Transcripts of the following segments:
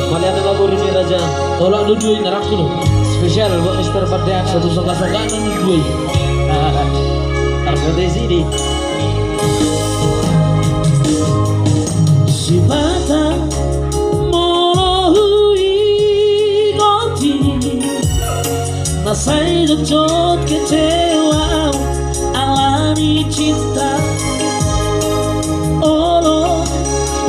Kalian lagu ini raja. Tolak dudui naraku loh. Spesial buat Mister Padang. Satu soka-soka dudui. Harga di sini. Si mata molohui goti. Nasai dojot kecewa alami cinta. Olo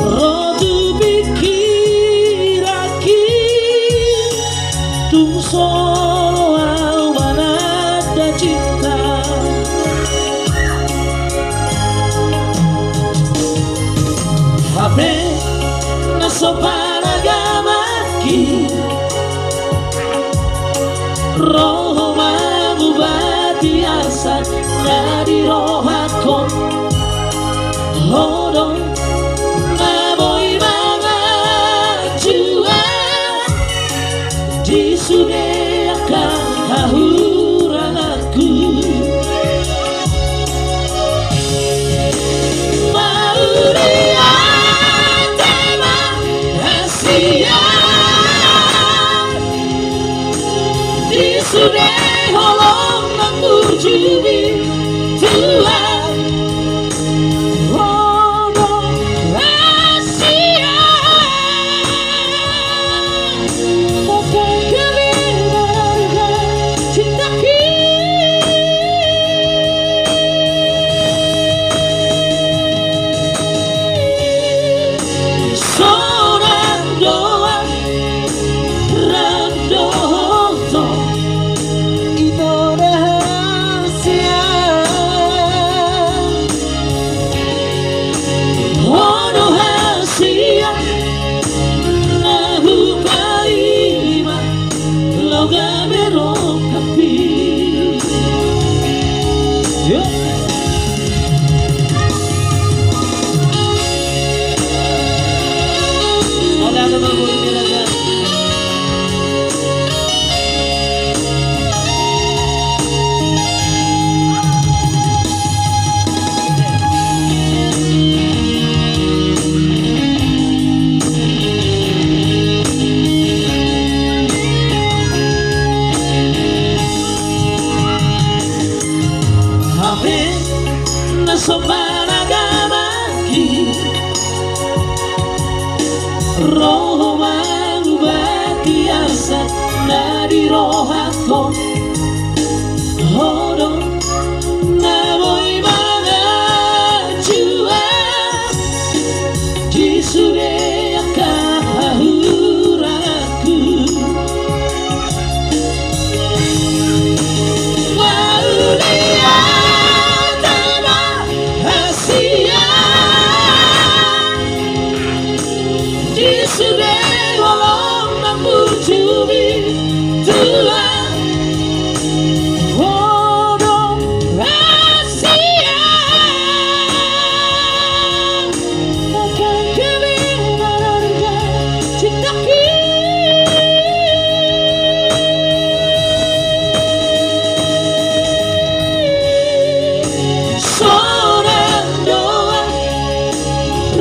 rodu pikir akhir tung solo awan ada cinta. Habe nasopan agama ki roh mabubati asa dari roh akon hodong naboy mga jua di sungai akan hahurang aku Maria tema Asia di sungai holong mengujubi Tuhan. Sopan agama ki roh mangubati asa dari roh aku hodong naboy mga jua di sungai akan hahurang aku Maria Sungai holong mengujubi Tuhan hodong Asia akan kebenaran cinta seorang doa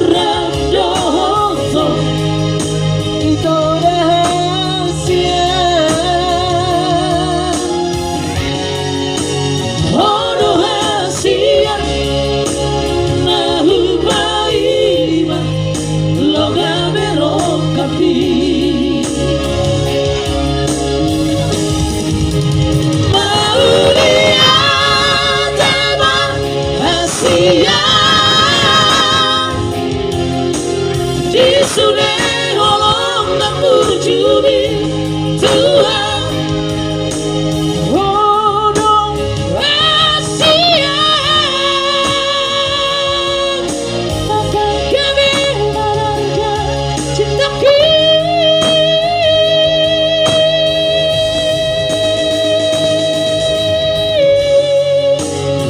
randohoto itu rahasia oh rahasia nahu baiba loga berokapi Maria tema Asia di sungai holong mengujubi Tuhan hodong Asia akan kebenaran cinta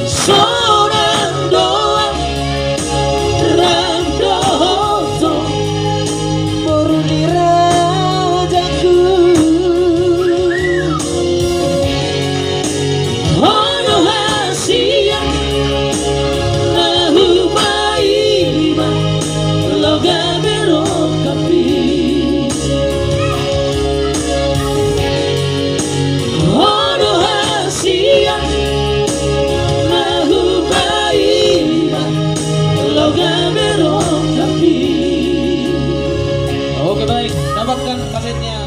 seorang doa randohoto murni rajaku dapatkan kasetnya